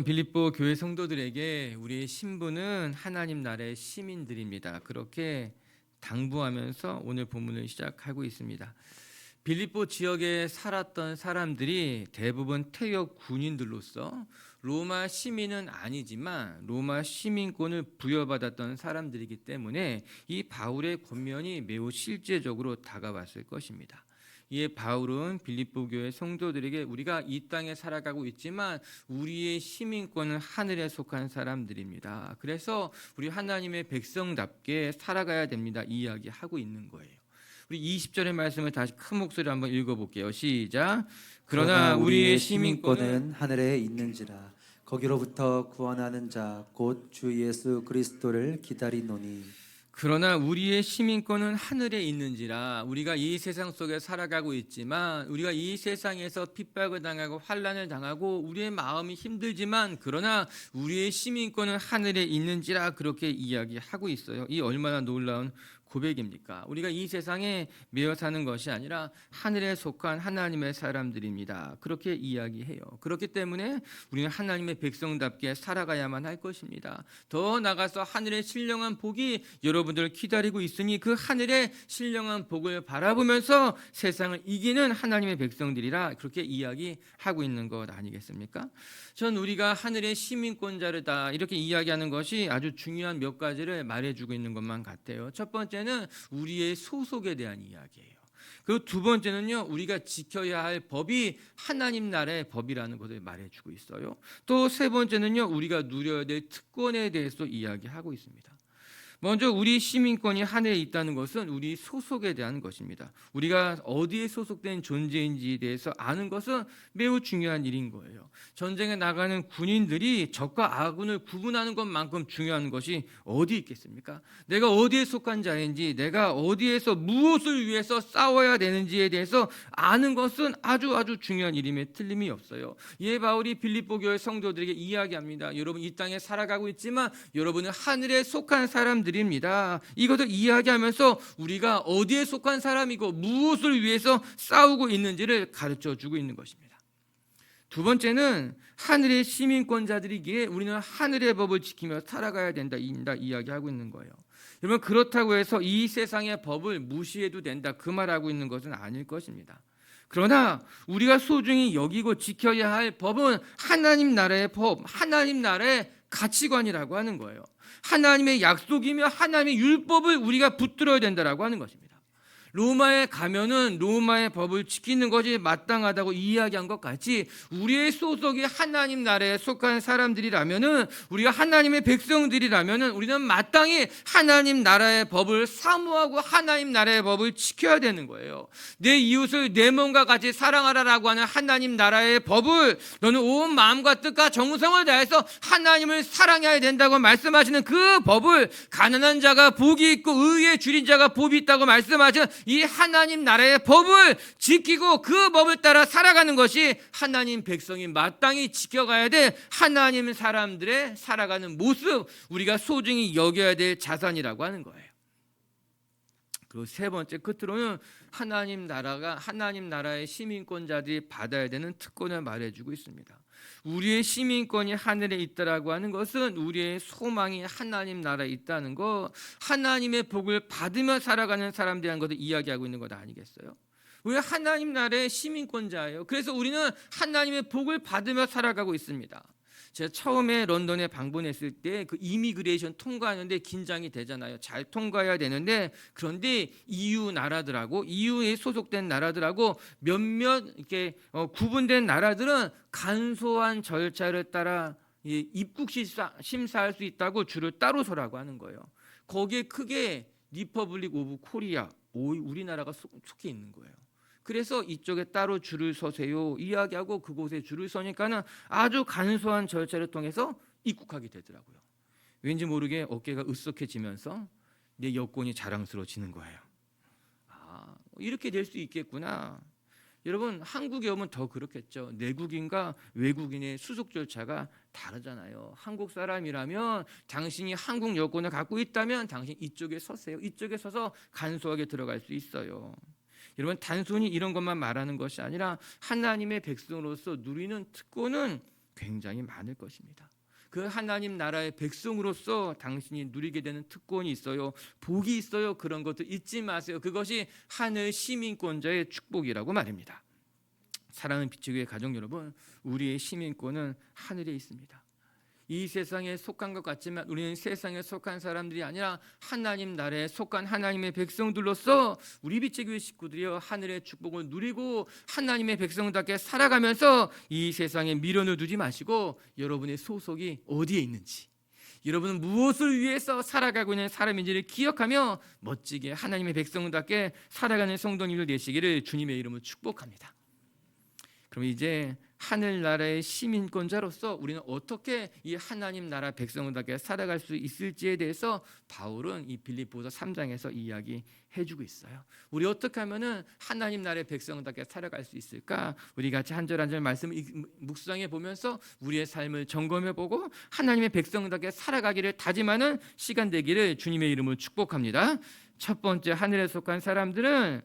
여러분, 빌립보 교회 성도들에게 우리의 신분은 하나님 나라의 시민들입니다. 그렇게 당부하면서 오늘 본문을 시작하고 있습니다. 빌립보 지역에 살았던 사람들이 대부분 퇴역 군인들로서 로마 시민은 아니지만 로마 시민권을 부여받았던 사람들이기 때문에 이 바울의 권면이 매우 실제적으로 다가왔을 것입니다. 이에 바울은 빌립보 교회 성도들에게 우리가 이 땅에 살아가고 있지만 우리의 시민권은 하늘에 속한 사람들입니다. 그래서 우리 하나님의 백성답게 살아가야 됩니다. 이야기하고 있는 거예요. 우리 20절의 말씀을 다시 큰 목소리로 한번 읽어볼게요. 시작. 그러나 우리의 시민권은 하늘에 있는지라 거기로부터 구원하는 자 곧 주 예수 그리스도를 기다리노니. 그러나 우리의 시민권은 하늘에 있는지라. 우리가 이 세상 속에 살아가고 있지만 우리가 이 세상에서 핍박을 당하고 환난을 당하고 우리의 마음이 힘들지만 그러나 우리의 시민권은 하늘에 있는지라 그렇게 이야기하고 있어요. 이 얼마나 놀라운 고백입니까? 우리가 이 세상에 매여 사는 것이 아니라 하늘에 속한 하나님의 사람들입니다. 그렇게 이야기해요. 그렇기 때문에 우리는 하나님의 백성답게 살아가야만 할 것입니다. 더 나가서 하늘의 신령한 복이 여러분들을 기다리고 있으니 그 하늘의 신령한 복을 바라보면서 세상을 이기는 하나님의 백성들이라 그렇게 이야기하고 있는 것 아니겠습니까? 전 우리가 하늘의 시민권자르다 이렇게 이야기하는 것이 아주 중요한 몇 가지를 말해주고 있는 것만 같아요. 첫 번째는 우리의 소속에 대한 이야기예요. 그리고 두 번째는요, 우리가 지켜야 할 법이 하나님 나라의 법이라는 것을 말해주고 있어요. 또 세 번째는요, 우리가 누려야 될 특권에 대해서 이야기하고 있습니다. 먼저 우리 시민권이 하늘에 있다는 것은 우리 소속에 대한 것입니다. 우리가 어디에 소속된 존재인지에 대해서 아는 것은 매우 중요한 일인 거예요. 전쟁에 나가는 군인들이 적과 아군을 구분하는 것만큼 중요한 것이 어디 있겠습니까? 내가 어디에 속한 자인지, 내가 어디에서 무엇을 위해서 싸워야 되는지에 대해서 아는 것은 아주 중요한 일임에 틀림이 없어요. 이에 바울이 빌립보 교회 성도들에게 이야기합니다. 여러분, 이 땅에 살아가고 있지만 여러분은 하늘에 속한 사람들입니다. 이것을 이야기하면서 우리가 어디에 속한 사람이고 무엇을 위해서 싸우고 있는지를 가르쳐 주고 있는 것입니다. 두 번째는 하늘의 시민권자들이기에 우리는 하늘의 법을 지키며 살아가야 된다 이야기하고 있는 거예요. 여러분, 그렇다고 해서 이 세상의 법을 무시해도 된다 그 말하고 있는 것은 아닐 것입니다. 그러나 우리가 소중히 여기고 지켜야 할 법은 하나님 나라의 법, 하나님 나라의 가치관이라고 하는 거예요. 하나님의 약속이며 하나님의 율법을 우리가 붙들어야 된다라고 하는 것입니다. 로마에 가면은 로마의 법을 지키는 것이 마땅하다고 이야기한 것 같이 우리의 소속이 하나님 나라에 속한 사람들이라면은, 우리가 하나님의 백성들이라면은 우리는 마땅히 하나님 나라의 법을 사모하고 하나님 나라의 법을 지켜야 되는 거예요. 내 이웃을 내 몸과 같이 사랑하라라고 하는 하나님 나라의 법을 너는 온 마음과 뜻과 정성을 다해서 하나님을 사랑해야 된다고 말씀하시는 그 법을, 가난한 자가 복이 있고 의에 줄인 자가 복이 있다고 말씀하시는 이 하나님 나라의 법을 지키고 그 법을 따라 살아가는 것이 하나님 백성이 마땅히 지켜가야 될 하나님 사람들의 살아가는 모습, 우리가 소중히 여겨야 될 자산이라고 하는 거예요. 그리고 세 번째, 끝으로는 하나님 나라의 시민권자들이 받아야 되는 특권을 말해주고 있습니다. 우리의 시민권이 하늘에 있다라고 하는 것은 우리의 소망이 하나님 나라에 있다는 것, 하나님의 복을 받으며 살아가는 사람들이라는 것을 이야기하고 있는 것 아니겠어요? 우리 하나님 나라의 시민권자예요. 그래서 우리는 하나님의 복을 받으며 살아가고 있습니다. 제가 처음에 런던에 방문했을 때 그 이미그레이션 통과하는데 긴장이 되잖아요. 잘 통과해야 되는데, 그런데 EU에 소속된 나라들하고 몇몇 이렇게 구분된 나라들은 간소한 절차를 따라 입국 심사할 수 있다고 줄을 따로 서라고 하는 거예요. 거기에 크게 리퍼블릭 오브 코리아, 우리나라가 속해 있는 거예요. 그래서 이쪽에 따로 줄을 서세요 이야기하고 그곳에 줄을 서니까는 아주 간소한 절차를 통해서 입국하게 되더라고요. 왠지 모르게 어깨가 으쓱해지면서 내 여권이 자랑스러워지는 거예요. 이렇게 될 수 있겠구나. 여러분, 한국에 오면 더 그렇겠죠. 내국인과 외국인의 수속 절차가 다르잖아요. 한국 사람이라면 당신이 한국 여권을 갖고 있다면 당신 이쪽에 서세요. 이쪽에 서서 간소하게 들어갈 수 있어요. 여러분, 단순히 이런 것만 말하는 것이 아니라 하나님의 백성으로서 누리는 특권은 굉장히 많을 것입니다. 그 하나님 나라의 백성으로서 당신이 누리게 되는 특권이 있어요. 복이 있어요. 그런 것도 잊지 마세요. 그것이 하늘 시민권자의 축복이라고 말입니다. 사랑하는 빛의 가족 여러분, 우리의 시민권은 하늘에 있습니다. 이 세상에 속한 것 같지만 우리는 세상에 속한 사람들이 아니라 하나님 나라에 속한 하나님의 백성들로서 우리 빛의 교회 식구들이여 하늘의 축복을 누리고 하나님의 백성답게 살아가면서 이 세상에 미련을 두지 마시고 여러분의 소속이 어디에 있는지, 여러분은 무엇을 위해서 살아가고 있는 사람인지를 기억하며 멋지게 하나님의 백성답게 살아가는 성도님들 되시기를 주님의 이름으로 축복합니다. 그럼 이제 하늘나라의 시민권자로서 우리는 어떻게 이 하나님 나라 백성답게 살아갈 수 있을지에 대해서 바울은 이 빌립보서 3장에서 이야기해 주고 있어요. 우리 어떻게 하면은 하나님 나라의 백성답게 살아갈 수 있을까? 우리 같이 한 절 한 절 말씀을 묵상해 보면서 우리의 삶을 점검해 보고 하나님의 백성답게 살아가기를 다짐하는 시간 되기를 주님의 이름으로 축복합니다. 첫 번째, 하늘에 속한 사람들은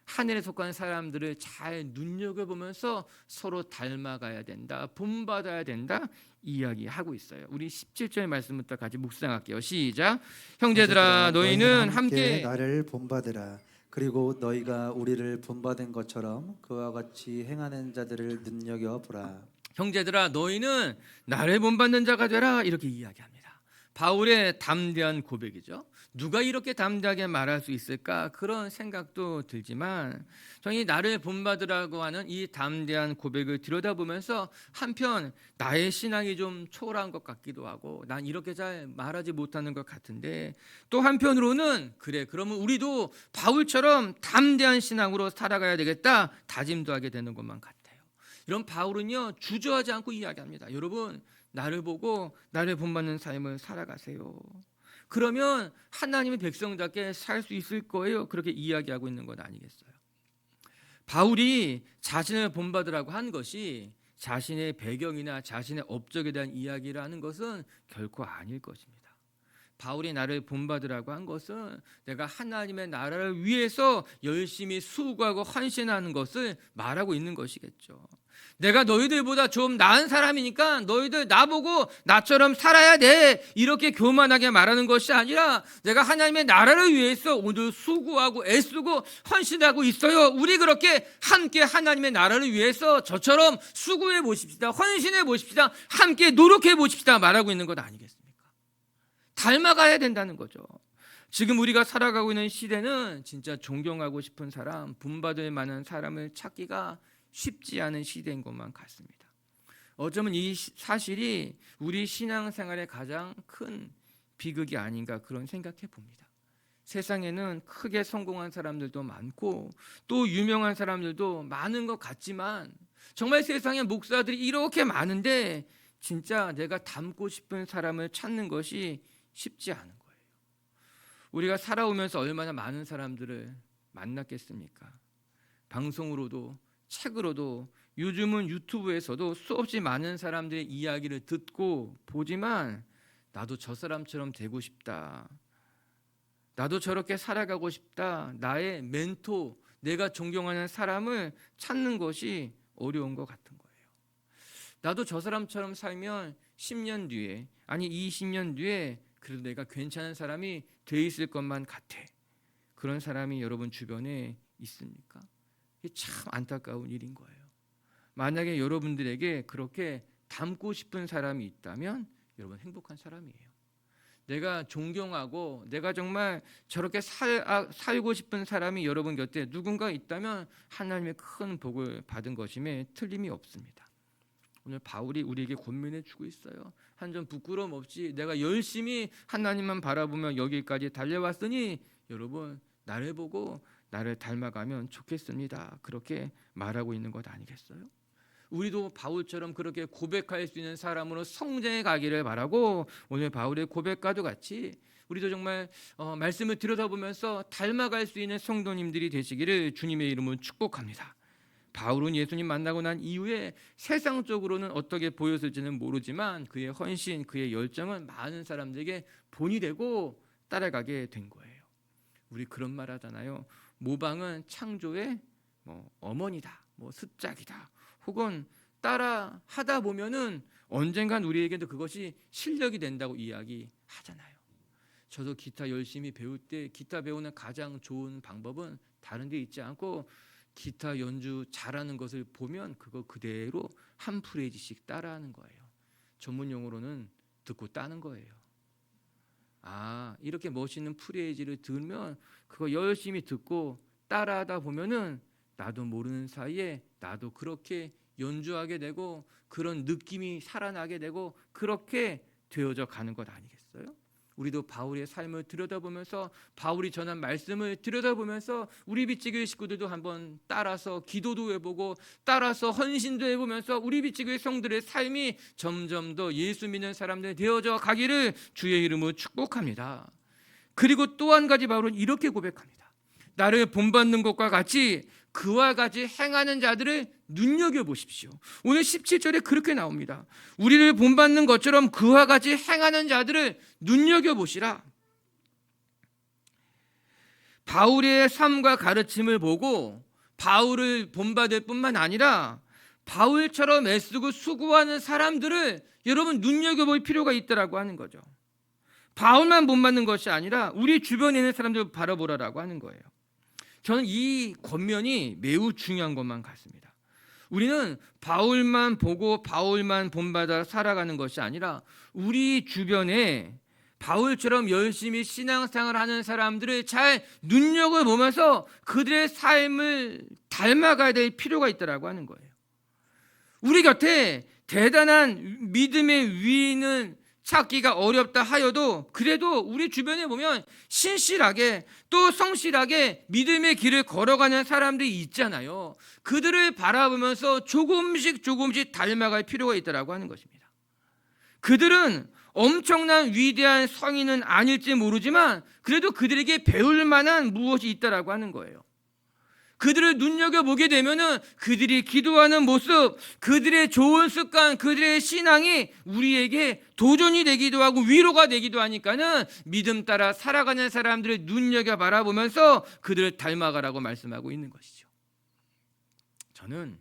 하늘에 속한 사람들을 잘 눈여겨보면서 서로 닮아가야 된다, 본받아야 된다 이야기하고 있어요. 우리 17절 말씀부터 같이 묵상할게요. 시작. 형제들아 너희는 함께 나를 본받으라. 그리고 너희가 우리를 본받은 것처럼 그와 같이 행하는 자들을 눈여겨보라. 형제들아 너희는 나를 본받는 자가 되라 이렇게 이야기합니다. 바울의 담대한 고백이죠. 누가 이렇게 담대하게 말할 수 있을까? 그런 생각도 들지만 저희 나를 본받으라고 하는 이 담대한 고백을 들여다보면서 한편 나의 신앙이 좀 초라한 것 같기도 하고 난 이렇게 잘 말하지 못하는 것 같은데 또 한편으로는 그래 그러면 우리도 바울처럼 담대한 신앙으로 살아가야 되겠다 다짐도 하게 되는 것만 같아요. 이런 바울은요 주저하지 않고 이야기합니다. 여러분 나를 보고 나를 본받는 삶을 살아가세요. 그러면 하나님의 백성답게 살 수 있을 거예요. 그렇게 이야기하고 있는 건 아니겠어요? 바울이 자신을 본받으라고 한 것이 자신의 배경이나 자신의 업적에 대한 이야기를 하는 것은 결코 아닐 것입니다. 바울이 나를 본받으라고 한 것은 내가 하나님의 나라를 위해서 열심히 수고하고 헌신하는 것을 말하고 있는 것이겠죠. 내가 너희들보다 좀 나은 사람이니까 너희들 나보고 나처럼 살아야 돼 이렇게 교만하게 말하는 것이 아니라 내가 하나님의 나라를 위해서 오늘 수고하고 애쓰고 헌신하고 있어요. 우리 그렇게 함께 하나님의 나라를 위해서 저처럼 수고해 보십시다. 헌신해 보십시다. 함께 노력해 보십시다 말하고 있는 것 아니겠습니까? 닮아가야 된다는 거죠. 지금 우리가 살아가고 있는 시대는 진짜 존경하고 싶은 사람, 본받을 만한 사람을 찾기가 쉽지 않은 시대인 것만 같습니다. 어쩌면 이 사실이 우리 신앙생활의 가장 큰 비극이 아닌가 그런 생각해 봅니다. 세상에는 크게 성공한 사람들도 많고 또 유명한 사람들도 많은 것 같지만 정말 세상에 목사들이 이렇게 많은데 진짜 내가 닮고 싶은 사람을 찾는 것이 쉽지 않은 거예요. 우리가 살아오면서 얼마나 많은 사람들을 만났겠습니까? 방송으로도 책으로도 요즘은 유튜브에서도 수없이 많은 사람들의 이야기를 듣고 보지만 나도 저 사람처럼 되고 싶다. 나도 저렇게 살아가고 싶다. 나의 멘토, 내가 존경하는 사람을 찾는 것이 어려운 것 같은 거예요. 나도 저 사람처럼 살면 10년 뒤에 아니 20년 뒤에 그래도 내가 괜찮은 사람이 돼 있을 것만 같아. 그런 사람이 여러분 주변에 있습니까? 이게 참 안타까운 일인 거예요. 만약에 여러분들에게 그렇게 닮고 싶은 사람이 있다면 여러분 행복한 사람이에요. 내가 존경하고 내가 정말 저렇게 살고 싶은 사람이 여러분 곁에 누군가 있다면 하나님의 큰 복을 받은 것임에 틀림이 없습니다. 오늘 바울이 우리에게 권면해 주고 있어요. 한 점 부끄러움 없이 내가 열심히 하나님만 바라보며 여기까지 달려왔으니 여러분 나를 보고 나를 닮아가면 좋겠습니다. 그렇게 말하고 있는 것 아니겠어요? 우리도 바울처럼 그렇게 고백할 수 있는 사람으로 성장해 가기를 바라고 오늘 바울의 고백과도 같이 우리도 정말 말씀을 들여다보면서 닮아갈 수 있는 성도님들이 되시기를 주님의 이름으로 축복합니다. 바울은 예수님 만나고 난 이후에 세상적으로는 어떻게 보였을지는 모르지만 그의 헌신, 그의 열정은 많은 사람들에게 본이 되고 따라가게 된 거예요. 우리 그런 말 하잖아요. 모방은 창조의 어머니다, 습작이다. 혹은 따라 하다 보면은 언젠간 우리에게도 그것이 실력이 된다고 이야기하잖아요. 저도 기타 열심히 배울 때 기타 배우는 가장 좋은 방법은 다른 데 있지 않고 기타 연주 잘하는 것을 보면 그거 그대로 한 프레이즈씩 따라하는 거예요. 전문 용어로는 듣고 따는 거예요. 아, 이렇게 멋있는 프레이즈를 들으면 그거 열심히 듣고 따라하다 보면은 나도 모르는 사이에 나도 그렇게 연주하게 되고 그런 느낌이 살아나게 되고 그렇게 되어져 가는 것 아니겠어요? 우리도 바울의 삶을 들여다보면서 바울이 전한 말씀을 들여다보면서 우리 빛지교회 식구들도 한번 따라서 기도도 해보고 따라서 헌신도 해보면서 우리 빛지교회 성들의 삶이 점점 더 예수 믿는 사람들 되어져 가기를 주의 이름으로 축복합니다. 그리고 또 한 가지 바울은 이렇게 고백합니다. 나를 본받는 것과 같이 그와 같이 행하는 자들을 눈여겨보십시오. 오늘 17절에 그렇게 나옵니다. 우리를 본받는 것처럼 그와 같이 행하는 자들을 눈여겨보시라. 바울의 삶과 가르침을 보고 바울을 본받을 뿐만 아니라 바울처럼 애쓰고 수고하는 사람들을 여러분 눈여겨볼 필요가 있다라고 하는 거죠. 바울만 본받는 것이 아니라 우리 주변에 있는 사람들을 바라보라라고 하는 거예요. 저는 이 권면이 매우 중요한 것만 같습니다. 우리는 바울만 보고 바울만 본받아 살아가는 것이 아니라 우리 주변에 바울처럼 열심히 신앙생활을 하는 사람들을 잘 눈여겨보면서 그들의 삶을 닮아가야 될 필요가 있다고 하는 거예요. 우리 곁에 대단한 믿음의 위인은 찾기가 어렵다 하여도 그래도 우리 주변에 보면 신실하게 또 성실하게 믿음의 길을 걸어가는 사람들이 있잖아요. 그들을 바라보면서 조금씩 닮아갈 필요가 있다고 하는 것입니다. 그들은 엄청난 위대한 성인은 아닐지 모르지만 그래도 그들에게 배울 만한 무엇이 있다고 하는 거예요. 그들을 눈여겨보게 되면은 그들이 기도하는 모습, 그들의 좋은 습관, 그들의 신앙이 우리에게 도전이 되기도 하고 위로가 되기도 하니까는 믿음 따라 살아가는 사람들을 눈여겨 바라보면서 그들을 닮아가라고 말씀하고 있는 것이죠. 저는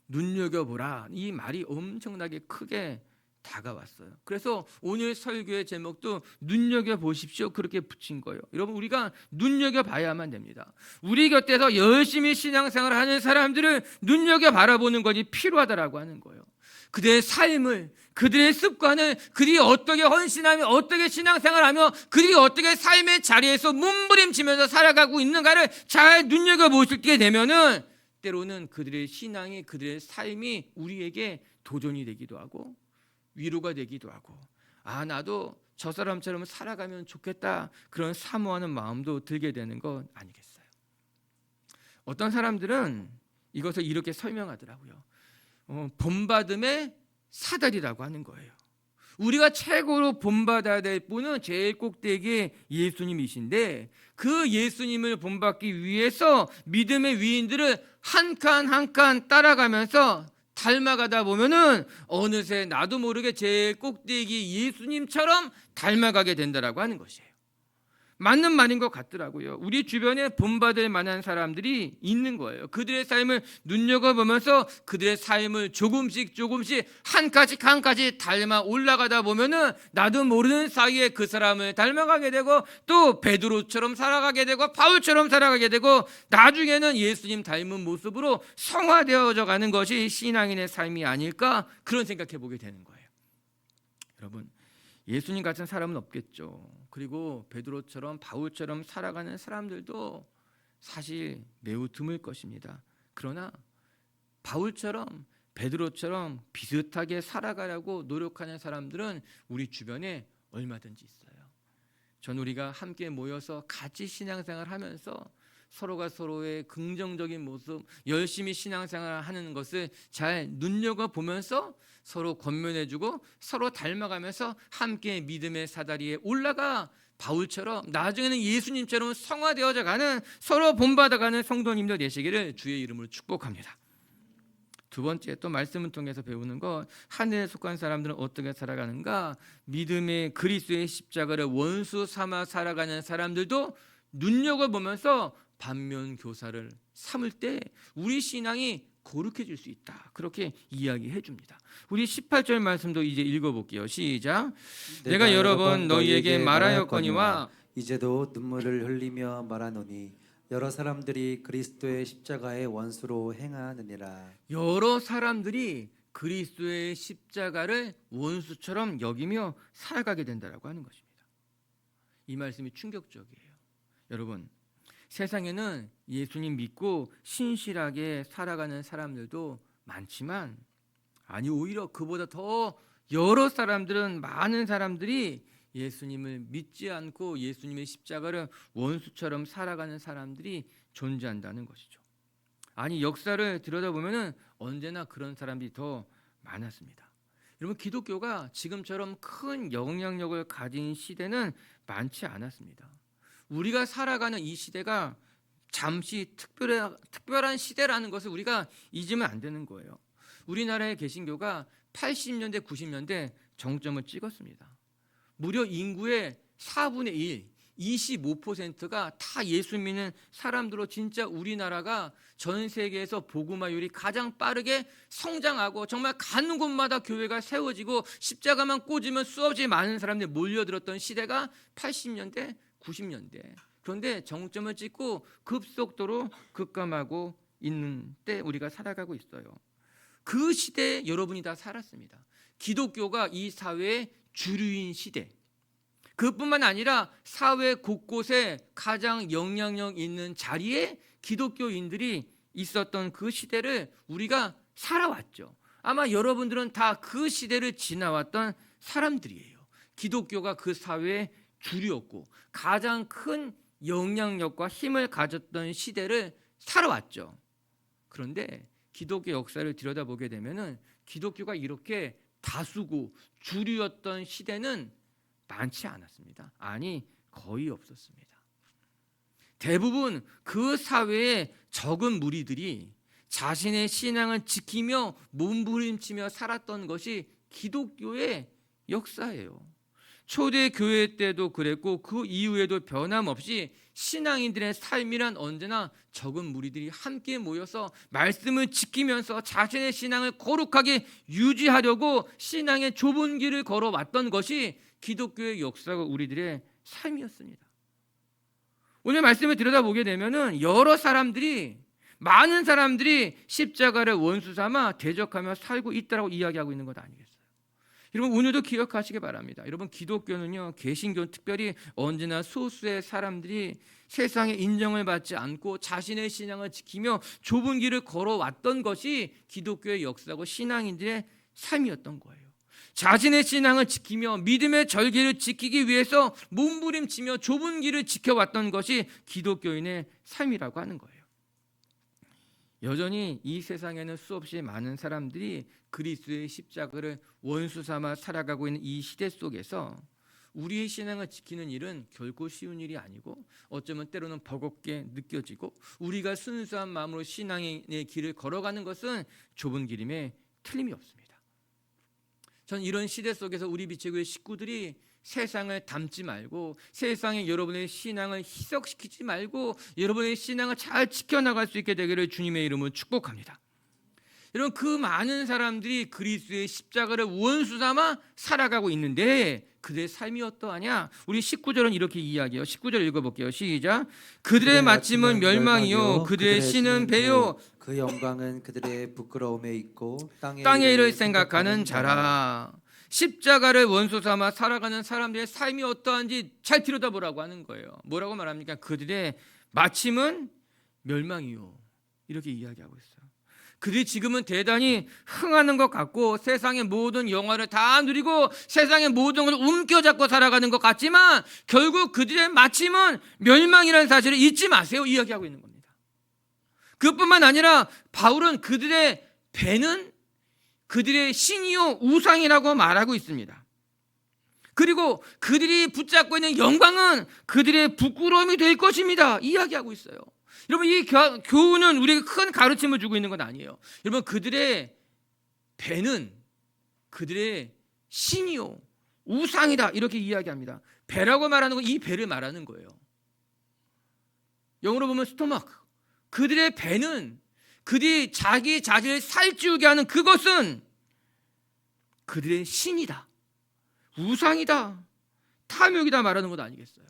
눈여겨보라 이 말이 엄청나게 크게 다가왔어요. 그래서 오늘 설교의 제목도 눈여겨보십시오 그렇게 붙인 거예요. 여러분 우리가 눈여겨봐야만 됩니다. 우리 곁에서 열심히 신앙생활을 하는 사람들을 눈여겨 바라보는 것이 필요하다라고 하는 거예요. 그들의 삶을 그들의 습관을 그들이 어떻게 헌신하며 어떻게 신앙생활하며 그들이 어떻게 삶의 자리에서 몸부림치면서 살아가고 있는가를 잘 눈여겨보시게 되면은 때로는 그들의 신앙이 그들의 삶이 우리에게 도전이 되기도 하고 위로가 되기도 하고 아 나도 저 사람처럼 살아가면 좋겠다 그런 사모하는 마음도 들게 되는 것 아니겠어요? 어떤 사람들은 이것을 이렇게 설명하더라고요. 본받음의 사다리라고 하는 거예요. 우리가 최고로 본받아야 될 분은 제일 꼭대기에 예수님이신데 그 예수님을 본받기 위해서 믿음의 위인들을 한 칸 한 칸 따라가면서 닮아가다 보면은 어느새 나도 모르게 제일 꼭대기 예수님처럼 닮아가게 된다라고 하는 것이에요. 맞는 말인 것 같더라고요. 우리 주변에 본받을 만한 사람들이 있는 거예요. 그들의 삶을 눈여겨보면서 그들의 삶을 조금씩 한 가지 닮아 올라가다 보면은 나도 모르는 사이에 그 사람을 닮아가게 되고 또 베드로처럼 살아가게 되고 바울처럼 살아가게 되고 나중에는 예수님 닮은 모습으로 성화되어져 가는 것이 신앙인의 삶이 아닐까 그런 생각해 보게 되는 거예요. 여러분 예수님 같은 사람은 없겠죠. 그리고 베드로처럼 바울처럼 살아가는 사람들도 사실 매우 드물 것입니다. 그러나 바울처럼 베드로처럼 비슷하게 살아가려고 노력하는 사람들은 우리 주변에 얼마든지 있어요. 전 우리가 함께 모여서 같이 신앙생활 하면서 서로가 서로의 긍정적인 모습, 열심히 신앙생활하는 것을 잘 눈여겨보면서 서로 권면해주고 서로 닮아가면서 함께 믿음의 사다리에 올라가 바울처럼 나중에는 예수님처럼 성화되어져 가는 서로 본받아가는 성도님들 되시기를 주의 이름으로 축복합니다. 두 번째 또 말씀을 통해서 배우는 것 하늘에 속한 사람들은 어떻게 살아가는가 믿음의 그리스도의 십자가를 원수 삼아 살아가는 사람들도 눈여겨보면서 반면 교사를 삼을 때 우리 신앙이 거룩해질 수 있다. 그렇게 이야기해 줍니다. 우리 18절 말씀도 이제 읽어볼게요. 시작. 내가 여러 번 너희에게 말하였거니와 이제도 눈물을 흘리며 말하노니 여러 사람들이 그리스도의 십자가의 원수로 행하느니라. 여러 사람들이 그리스도의 십자가를 원수처럼 여기며 살아가게 된다라고 하는 것입니다. 이 말씀이 충격적이에요. 여러분, 세상에는 예수님 믿고 신실하게 살아가는 사람들도 많지만, 아니 오히려 그보다 더 여러 사람들은, 많은 사람들이 예수님을 믿지 않고 예수님의 십자가를 원수처럼 살아가는 사람들이 존재한다는 것이죠. 아니 역사를 들여다보면은 언제나 그런 사람들이 더 많았습니다. 여러분, 기독교가 지금처럼 큰 영향력을 가진 시대는 많지 않았습니다. 우리가 살아가는 이 시대가 잠시 특별한 시대라는 것을 우리가 잊으면 안 되는 거예요. 우리나라의 개신교가 80년대, 90년대 정점을 찍었습니다. 무려 인구의 4분의 1, 25%가 다 예수 믿는 사람들로 진짜 우리나라가 전 세계에서 복음화율이 가장 빠르게 성장하고, 정말 가는 곳마다 교회가 세워지고 십자가만 꽂으면 수없이 많은 사람들이 몰려들었던 시대가 80년대, 90년대. 그런데 정점을 찍고 급속도로 급감하고 있는 때 우리가 살아가고 있어요. 그 시대에 여러분이 다 살았습니다. 기독교가 이 사회의 주류인 시대, 그뿐만 아니라 사회 곳곳에 가장 영향력 있는 자리에 기독교인들이 있었던 그 시대를 우리가 살아왔죠. 아마 여러분들은 다 그 시대를 지나왔던 사람들이에요. 기독교가 그 사회의 주류였고 가장 큰 영향력과 힘을 가졌던 시대를 살아왔죠. 그런데 기독교 역사를 들여다보게 되면은 기독교가 이렇게 다수고 주류였던 시대는 많지 않았습니다. 아니, 거의 없었습니다. 대부분 그 사회의 적은 무리들이 자신의 신앙을 지키며 몸부림치며 살았던 것이 기독교의 역사예요. 초대 교회 때도 그랬고 그 이후에도 변함없이 신앙인들의 삶이란 언제나 적은 무리들이 함께 모여서 말씀을 지키면서 자신의 신앙을 거룩하게 유지하려고 신앙의 좁은 길을 걸어왔던 것이 기독교의 역사가 우리들의 삶이었습니다. 오늘 말씀을 들여다보게 되면은 여러 사람들이, 많은 사람들이 십자가를 원수 삼아 대적하며 살고 있다라고 이야기하고 있는 것 아니겠어요? 여러분, 오늘도 기억하시기 바랍니다. 여러분, 기독교는요, 개신교는 특별히 언제나 소수의 사람들이 세상의 인정을 받지 않고 자신의 신앙을 지키며 좁은 길을 걸어왔던 것이 기독교의 역사고 신앙인들의 삶이었던 거예요. 자신의 신앙을 지키며 믿음의 절개를 지키기 위해서 몸부림치며 좁은 길을 지켜왔던 것이 기독교인의 삶이라고 하는 거예요. 여전히 이 세상에는 수없이 많은 사람들이 그리스도의 십자가를 원수 삼아 살아가고 있는 이 시대 속에서 우리의 신앙을 지키는 일은 결코 쉬운 일이 아니고 어쩌면 때로는 버겁게 느껴지고 우리가 순수한 마음으로 신앙의 길을 걸어가는 것은 좁은 길임에 틀림이 없습니다. 전 이런 시대 속에서 우리 비치교회 식구들이 세상을 닮지 말고 세상에 여러분의 신앙을 희석시키지 말고 여러분의 신앙을 잘 지켜나갈 수 있게 되기를 주님의 이름으로 축복합니다. 여러분, 그 많은 사람들이 그리스도의 십자가를 원수 삼아 살아가고 있는데 그들의 삶이 어떠하냐? 우리 19절은 이렇게 이야기해요. 19절 읽어볼게요. 시작. 그들의 마침은 멸망이요 그들의 신은 배요 그 영광은 그들의 부끄러움에 있고 땅의 일을 생각하는 자라. 십자가를 원수 삼아 살아가는 사람들의 삶이 어떠한지 잘 들여다보라고 하는 거예요. 뭐라고 말합니까? 그들의 마침은 멸망이요, 이렇게 이야기하고 있어요. 그들이 지금은 대단히 흥하는 것 같고 세상의 모든 영화를 다 누리고 세상의 모든 걸 움켜잡고 살아가는 것 같지만 결국 그들의 마침은 멸망이라는 사실을 잊지 마세요, 이야기하고 있는 겁니다. 그뿐만 아니라 바울은 그들의 배는 그들의 신이요 우상이라고 말하고 있습니다. 그리고 그들이 붙잡고 있는 영광은 그들의 부끄러움이 될 것입니다, 이야기하고 있어요. 여러분, 이 교훈은 우리에게 큰 가르침을 주고 있는 건 아니에요. 여러분, 그들의 배는 그들의 신이요 우상이다, 이렇게 이야기합니다. 배라고 말하는 건 이 배를 말하는 거예요. 영어로 보면 스토마크. 그들의 배는, 그들이 자기 자신을 살찌우게 하는 그것은 그들의 신이다, 우상이다, 탐욕이다 말하는 것 아니겠어요?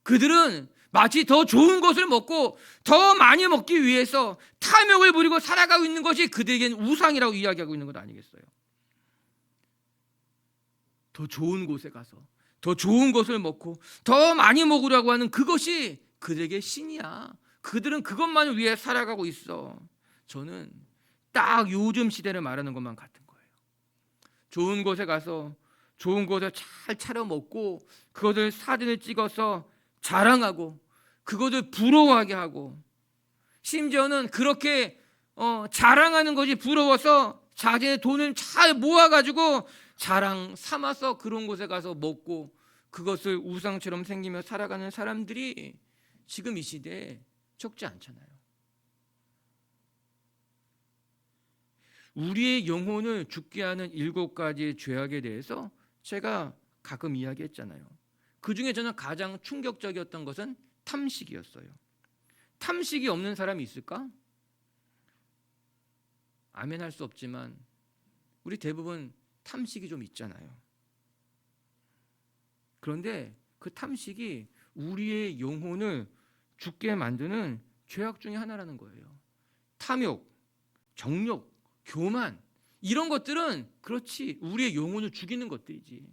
그들은 마치 더 좋은 것을 먹고 더 많이 먹기 위해서 탐욕을 부리고 살아가고 있는 것이 그들에게는 우상이라고 이야기하고 있는 것 아니겠어요? 더 좋은 곳에 가서 더 좋은 것을 먹고 더 많이 먹으려고 하는 그것이 그들에게 신이야. 그들은 그것만을 위해 살아가고 있어. 저는 딱 요즘 시대를 말하는 것만 같은 거예요. 좋은 곳에 가서 좋은 곳에 잘 차려 먹고 그것을 사진을 찍어서 자랑하고 그것을 부러워하게 하고, 심지어는 그렇게 자랑하는 것이 부러워서 자기의 돈을 잘 모아가지고 자랑 삼아서 그런 곳에 가서 먹고 그것을 우상처럼 생기며 살아가는 사람들이 지금 이 시대에 적지 않잖아요. 우리의 영혼을 죽게 하는 7가지의 죄악에 대해서 제가 가끔 이야기했잖아요. 그 중에 저는 가장 충격적이었던 것은 탐식이었어요. 탐식이 없는 사람이 있을까? 아멘 할 수 없지만 우리 대부분 탐식이 좀 있잖아요. 그런데 그 탐식이 우리의 영혼을 죽게 만드는 죄악 중에 하나라는 거예요. 탐욕, 정욕, 교만, 이런 것들은 그렇지 우리의 영혼을 죽이는 것들이지.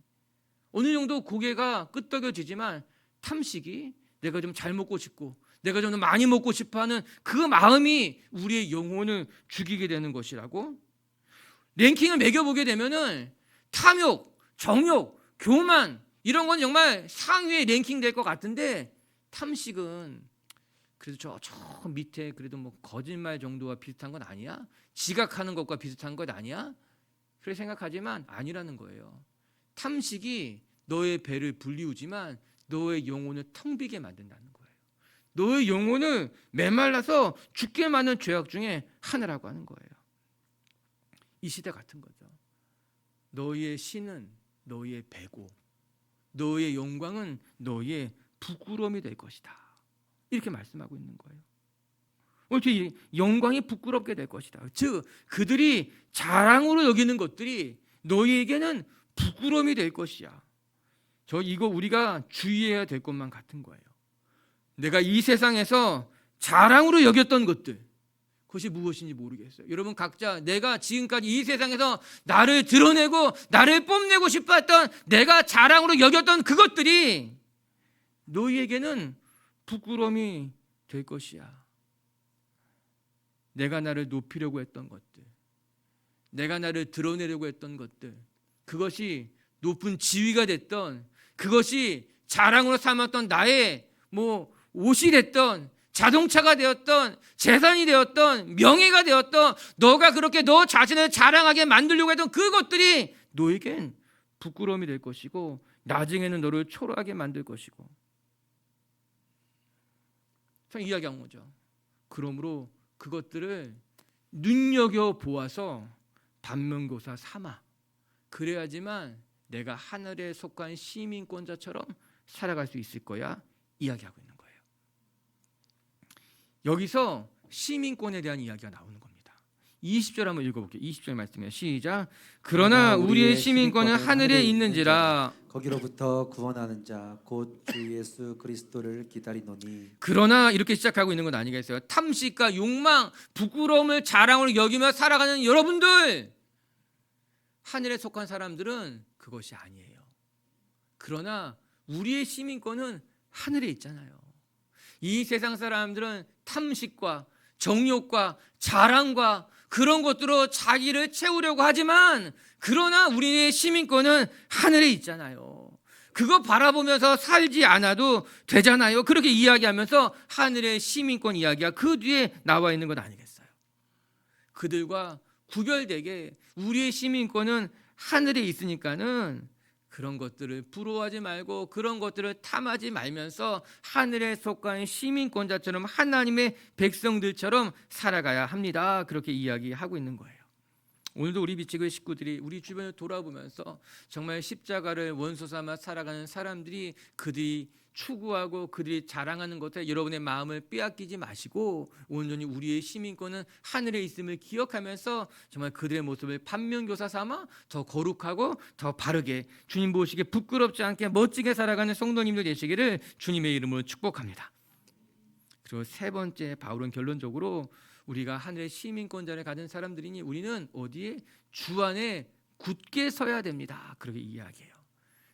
어느 정도 고개가 끄덕여지지만 탐식이, 내가 좀 잘 먹고 싶고 내가 좀 많이 먹고 싶어하는 그 마음이 우리의 영혼을 죽이게 되는 것이라고. 랭킹을 매겨보게 되면은 탐욕, 정욕, 교만, 이런 건 정말 상위에 랭킹 될 것 같은데, 탐식은 그래도 저 밑에 그래도 뭐 거짓말 정도와 비슷한 건 아니야? 지각하는 것과 비슷한 것 아니야? 그렇게 생각하지만 아니라는 거예요. 탐식이 너의 배를 불리우지만 너의 영혼을 텅 비게 만든다는 거예요. 너의 영혼을 메말라서 죽게 만든 죄악 중에 하나라고 하는 거예요. 이 시대 같은 거죠. 너희의 신은 너희의 배고 너희의 영광은 너희의 부끄러움이 될 것이다, 이렇게 말씀하고 있는 거예요. 어떻게 영광이 부끄럽게 될 것이다. 즉 그들이 자랑으로 여기는 것들이 너희에게는 부끄러움이 될 것이야. 이거 우리가 주의해야 될 것만 같은 거예요. 내가 이 세상에서 자랑으로 여겼던 것들, 그것이 무엇인지 모르겠어요. 여러분 각자 내가 지금까지 이 세상에서 나를 드러내고 나를 뽐내고 싶었던, 내가 자랑으로 여겼던 그것들이 너희에게는 부끄러움이 될 것이야. 내가 나를 높이려고 했던 것들, 내가 나를 드러내려고 했던 것들, 그것이 높은 지위가 됐던, 그것이 자랑으로 삼았던 나의 옷이 됐던, 자동차가 되었던, 재산이 되었던, 명예가 되었던, 너가 그렇게 너 자신을 자랑하게 만들려고 했던 그것들이 너에겐 부끄러움이 될 것이고 나중에는 너를 초라하게 만들 것이고. 참 이야기한 거죠. 그러므로 그것들을 눈여겨보아서 반면교사 삼아, 그래야지만 내가 하늘에 속한 시민권자처럼 살아갈 수 있을 거야, 이야기하고 있는 거예요. 여기서 시민권에 대한 이야기가 나오는 겁니다. 20절 한번 읽어볼게요. 20절 말씀이에요. 시작. 그러나 우리의 시민권은 하늘에 있는지라. 거기로부터 구원하는 자 곧 주 예수 그리스도를 기다리노니. 그러나 이렇게 시작하고 있는 건 아니겠어요? 탐식과 욕망, 부끄러움을 자랑으로 여기며 살아가는 여러분들, 하늘에 속한 사람들은 그것이 아니에요. 그러나 우리의 시민권은 하늘에 있잖아요. 이 세상 사람들은 탐식과 정욕과 자랑과 그런 것들로 자기를 채우려고 하지만, 그러나 우리의 시민권은 하늘에 있잖아요. 그거 바라보면서 살지 않아도 되잖아요. 그렇게 이야기하면서 하늘의 시민권 이야기가 그 뒤에 나와 있는 건 아니겠어요? 그들과 구별되게 우리의 시민권은 하늘에 있으니까는 그런 것들을 부러워하지 말고 그런 것들을 탐하지 말면서 하늘에 속한 시민권자처럼 하나님의 백성들처럼 살아가야 합니다. 그렇게 이야기하고 있는 거예요. 오늘도 우리 비치교회 식구들이 우리 주변을 돌아보면서 정말 십자가를 원소 삼아 살아가는 사람들이 그들이 추구하고 그들이 자랑하는 것에 여러분의 마음을 빼앗기지 마시고 온전히 우리의 시민권은 하늘에 있음을 기억하면서 정말 그들의 모습을 반면교사 삼아 더 거룩하고 더 바르게 주님 보시기에 부끄럽지 않게 멋지게 살아가는 성도님들 되시기를 주님의 이름으로 축복합니다. 그리고 세 번째, 바울은 결론적으로 우리가 하늘의 시민권자를 가진 사람들이니 우리는 어디에? 주 안에 굳게 서야 됩니다. 그렇게 이야기해요.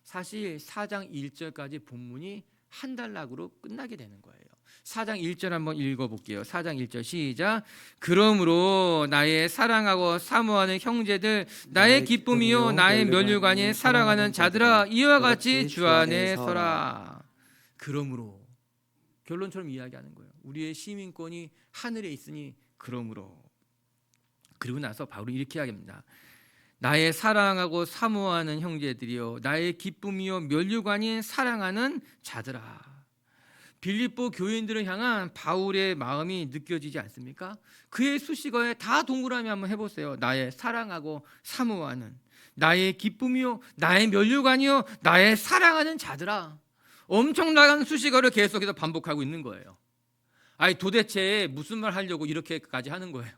사실 4장 1절까지 본문이 한 단락으로 끝나게 되는 거예요. 4장 1절 한번 읽어볼게요. 4장 1절 시작. 그러므로 나의 사랑하고 사모하는 형제들, 나의 기쁨이요 나의 면류관이 사랑하는 자들아, 이와 같이 주 안에 서라. 그러므로, 결론처럼 이야기하는 거예요. 우리의 시민권이 하늘에 있으니 그러므로. 그리고 나서 바울이 이렇게 이야기합니다. 나의 사랑하고 사모하는 형제들이요 나의 기쁨이요 면류관인 사랑하는 자들아. 빌립보 교인들을 향한 바울의 마음이 느껴지지 않습니까? 그의 수식어에 다 동그라미 한번 해보세요. 나의 사랑하고 사모하는, 나의 기쁨이요 나의 면류관이요 나의 사랑하는 자들아. 엄청난 수식어를 계속해서 반복하고 있는 거예요. 아니 도대체 무슨 말 하려고 이렇게까지 하는 거예요?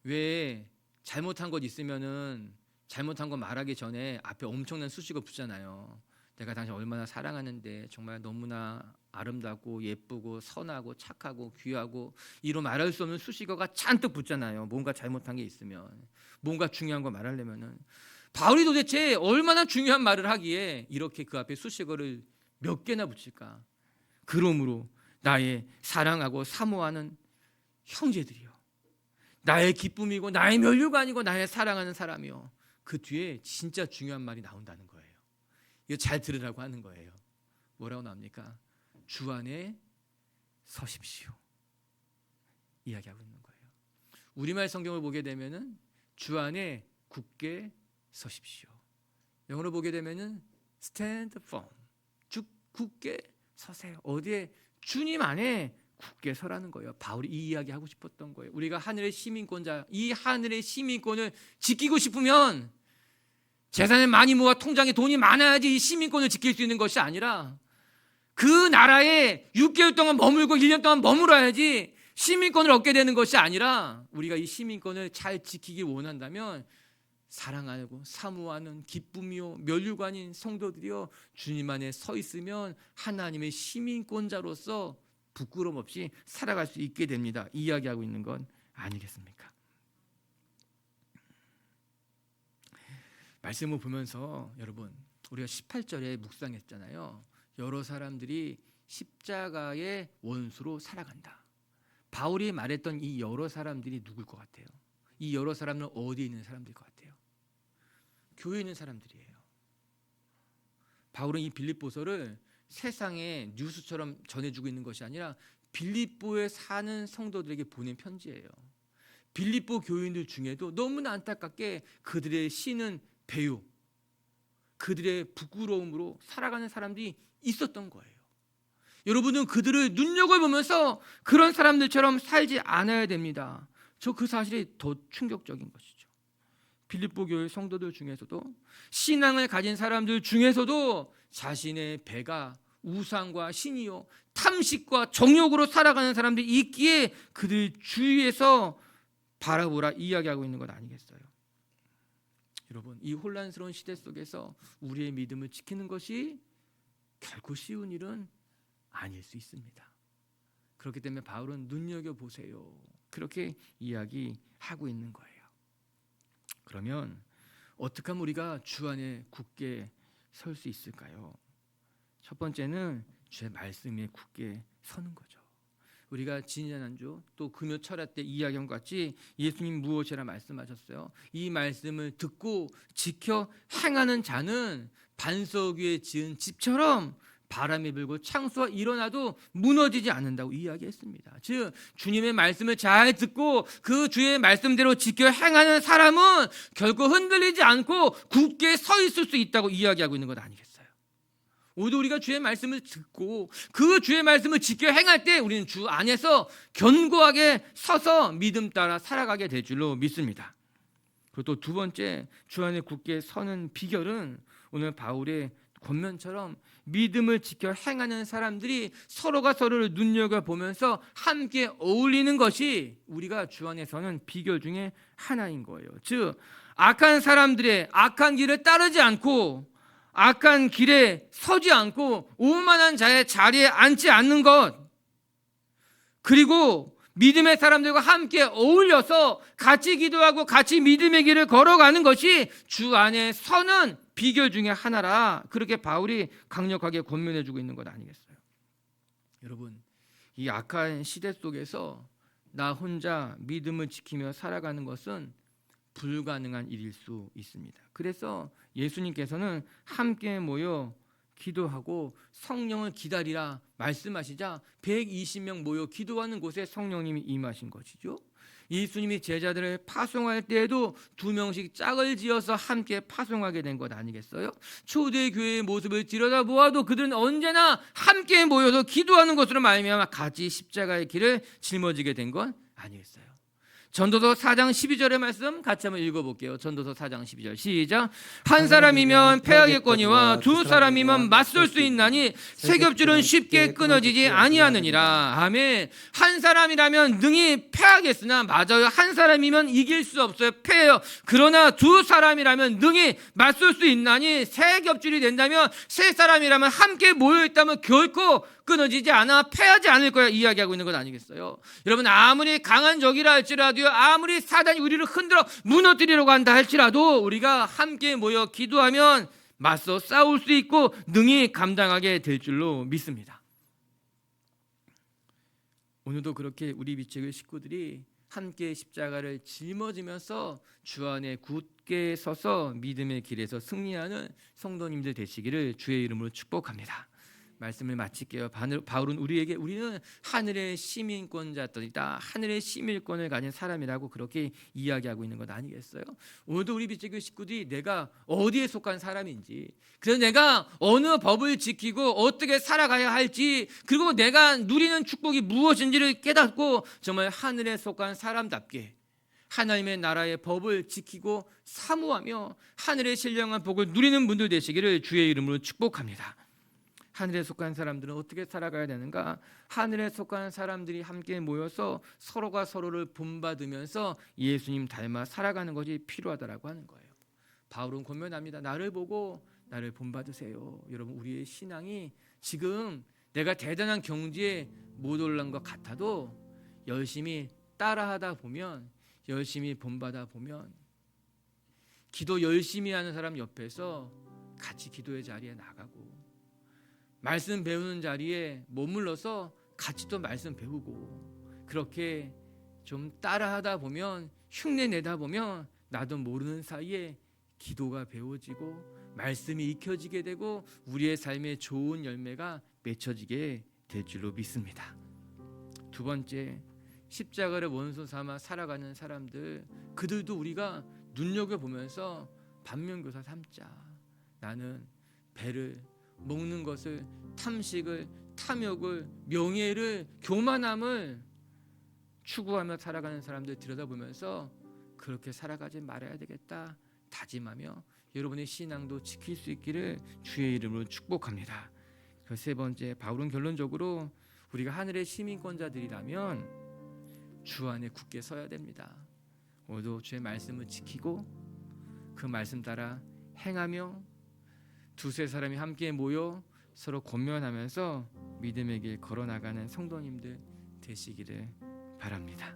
왜 잘못한 것 있으면은 잘못한 거 말하기 전에 앞에 엄청난 수식어 붙잖아요. 내가 당신 얼마나 사랑하는데 정말 너무나 아름답고 예쁘고 선하고 착하고 귀하고 이로 말할 수 없는 수식어가 잔뜩 붙잖아요. 뭔가 잘못한 게 있으면, 뭔가 중요한 거 말하려면은. 바울이 도대체 얼마나 중요한 말을 하기에 이렇게 그 앞에 수식어를 몇 개나 붙일까? 그러므로 나의 사랑하고 사모하는 형제들이요 나의 기쁨이고 나의 면류관이고 나의 사랑하는 사람이요. 그 뒤에 진짜 중요한 말이 나온다는 거예요. 이거 잘 들으라고 하는 거예요. 뭐라고 나옵니까? 주 안에 서십시오. 이야기하고 있는 거예요. 우리말 성경을 보게 되면은 주 안에 굳게 서십시오. 영어로 보게 되면은 stand firm. 굳게 서세요. 어디에? 주님 안에 굳게 서라는 거예요. 바울이 이 이야기 하고 싶었던 거예요. 우리가 하늘의 시민권자, 이 하늘의 시민권을 지키고 싶으면 재산을 많이 모아 통장에 돈이 많아야지 이 시민권을 지킬 수 있는 것이 아니라 그 나라에 6개월 동안 머물고 1년 동안 머물어야지 시민권을 얻게 되는 것이 아니라 우리가 이 시민권을 잘 지키기 원한다면 사랑하고 사모하는 기쁨이요 면류관인 성도들이요 주님 안에 서 있으면 하나님의 시민권자로서 부끄럼 없이 살아갈 수 있게 됩니다. 이야기하고 있는 건 아니겠습니까? 말씀을 보면서 여러분 우리가 18절에 묵상했잖아요. 여러 사람들이 십자가의 원수로 살아간다. 바울이 말했던 이 여러 사람들이 누굴 것 같아요? 이 여러 사람은 어디에 있는 사람들일 것 같아요? 교회에 있는 사람들이에요. 바울은 이 빌립보서를 세상에 뉴스처럼 전해주고 있는 것이 아니라 빌립보에 사는 성도들에게 보낸 편지예요. 빌립보 교인들 중에도 너무나 안타깝게 그들의 신은 배유, 그들의 부끄러움으로 살아가는 사람들이 있었던 거예요. 여러분은 그들을 눈여겨보면서 그런 사람들처럼 살지 않아야 됩니다. 저 그 사실이 더 충격적인 것이죠. 빌립보 교회 성도들 중에서도 신앙을 가진 사람들 중에서도 자신의 배가 우상과 신이요 탐식과 정욕으로 살아가는 사람들이 있기에 그들 주위에서 바라보라 이야기하고 있는 것 아니겠어요? 여러분 이 혼란스러운 시대 속에서 우리의 믿음을 지키는 것이 결코 쉬운 일은 아닐 수 있습니다. 그렇기 때문에 바울은 눈여겨보세요. 그렇게 이야기하고 있는 거예요. 그러면 어떻게 하면 우리가 주 안에 굳게 설 수 있을까요? 첫 번째는 주의 말씀에 굳게 서는 거죠. 우리가 지난주 또 금요 철야 때 이야기한 것 같이 예수님 무엇이라 말씀하셨어요? 이 말씀을 듣고 지켜 행하는 자는 반석 위에 지은 집처럼 바람이 불고 창수가 일어나도 무너지지 않는다고 이야기했습니다. 즉 주님의 말씀을 잘 듣고 그 주의 말씀대로 지켜 행하는 사람은 결코 흔들리지 않고 굳게 서 있을 수 있다고 이야기하고 있는 것 아니겠어요? 오히려 우리가 주의 말씀을 듣고 그 주의 말씀을 지켜 행할 때 우리는 주 안에서 견고하게 서서 믿음 따라 살아가게 될 줄로 믿습니다. 그리고 또 두 번째 주 안에 굳게 서는 비결은 오늘 바울의 권면처럼 믿음을 지켜 행하는 사람들이 서로가 서로를 눈여겨보면서 함께 어울리는 것이 우리가 주 안에 서는 비결 중에 하나인 거예요. 즉 악한 사람들의 악한 길을 따르지 않고 악한 길에 서지 않고 오만한 자의 자리에 앉지 않는 것, 그리고 믿음의 사람들과 함께 어울려서 같이 기도하고 같이 믿음의 길을 걸어가는 것이 주 안에 서는 비결 중에 하나라, 그렇게 바울이 강력하게 권면해 주고 있는 것 아니겠어요? 여러분, 이 악한 시대 속에서 나 혼자 믿음을 지키며 살아가는 것은 불가능한 일일 수 있습니다. 그래서 예수님께서는 함께 모여 기도하고 성령을 기다리라 말씀하시자 120명 모여 기도하는 곳에 성령님이 임하신 것이죠. 예수님이 제자들을 파송할 때에도 2명씩 짝을 지어서 함께 파송하게 된 것 아니겠어요? 초대교회의 모습을 들여다보아도 그들은 언제나 함께 모여서 기도하는 것으로 말미암아 같이 십자가의 길을 짊어지게 된 것 아니겠어요? 전도서 4장 12절의 말씀 같이 한번 읽어볼게요. 전도서 4장 12절 시작. 한 사람이면 패하겠거니와 두 사람이면 맞설 수 있나니 세 겹줄은 쉽게 끊어지지 아니하느니라. 아멘. 한 사람이라면 능히 패하겠으나 맞아요. 한 사람이면 이길 수 없어요. 패해요. 그러나 두 사람이라면 능히 맞설 수 있나니 세 겹줄이 된다면 세 사람이라면 함께 모여있다면 결코 끊어지지 않아 패하지 않을 거야 이야기하고 있는 것 아니겠어요? 여러분, 아무리 강한 적이라 할지라도요, 아무리 사단이 우리를 흔들어 무너뜨리려고 한다 할지라도 우리가 함께 모여 기도하면 맞서 싸울 수 있고 능히 감당하게 될 줄로 믿습니다. 오늘도 그렇게 우리 빛의 식구들이 함께 십자가를 짊어지면서 주 안에 굳게 서서 믿음의 길에서 승리하는 성도님들 되시기를 주의 이름으로 축복합니다. 말씀을 마칠게요. 바울은 우리는 하늘의 시민권자들이다, 하늘의 시민권을 가진 사람이라고 그렇게 이야기하고 있는 것 아니겠어요? 오늘도 우리 빛의 식구들이 내가 어디에 속한 사람인지, 그래서 내가 어느 법을 지키고 어떻게 살아가야 할지, 그리고 내가 누리는 축복이 무엇인지를 깨닫고 정말 하늘에 속한 사람답게 하나님의 나라의 법을 지키고 사모하며 하늘의 신령한 복을 누리는 분들 되시기를 주의 이름으로 축복합니다. 하늘에 속한 사람들은 어떻게 살아가야 되는가? 하늘에 속한 사람들이 함께 모여서 서로가 서로를 본받으면서 예수님 닮아 살아가는 것이 필요하다라고 하는 거예요. 바울은 권면합니다. 나를 보고 나를 본받으세요. 여러분, 우리의 신앙이 지금 내가 대단한 경지에 못 올라간 것 같아도 열심히 따라하다 보면, 열심히 본받아 보면, 기도 열심히 하는 사람 옆에서 같이 기도의 자리에 나가고 말씀 배우는 자리에 머물러서 같이 또 말씀 배우고, 그렇게 좀 따라하다 보면, 흉내 내다 보면 나도 모르는 사이에 기도가 배워지고 말씀이 익혀지게 되고 우리의 삶에 좋은 열매가 맺혀지게 될 줄로 믿습니다. 두 번째, 십자가를 원수 삼아 살아가는 사람들, 그들도 우리가 눈여겨보면서 반면교사 삼자. 나는 배를, 먹는 것을, 탐식을, 탐욕을, 명예를, 교만함을 추구하며 살아가는 사람들 들여다보면서 그렇게 살아가지 말아야 되겠다 다짐하며 여러분의 신앙도 지킬 수 있기를 주의 이름으로 축복합니다. 그 세 번째, 바울은 결론적으로 우리가 하늘의 시민권자들이라면 주 안에 굳게 서야 됩니다. 오늘도 주의 말씀을 지키고 그 말씀 따라 행하며 두세 사람이 함께 모여 서로 권면하면서 믿음의 길 걸어나가는 성도님들 되시기를 바랍니다.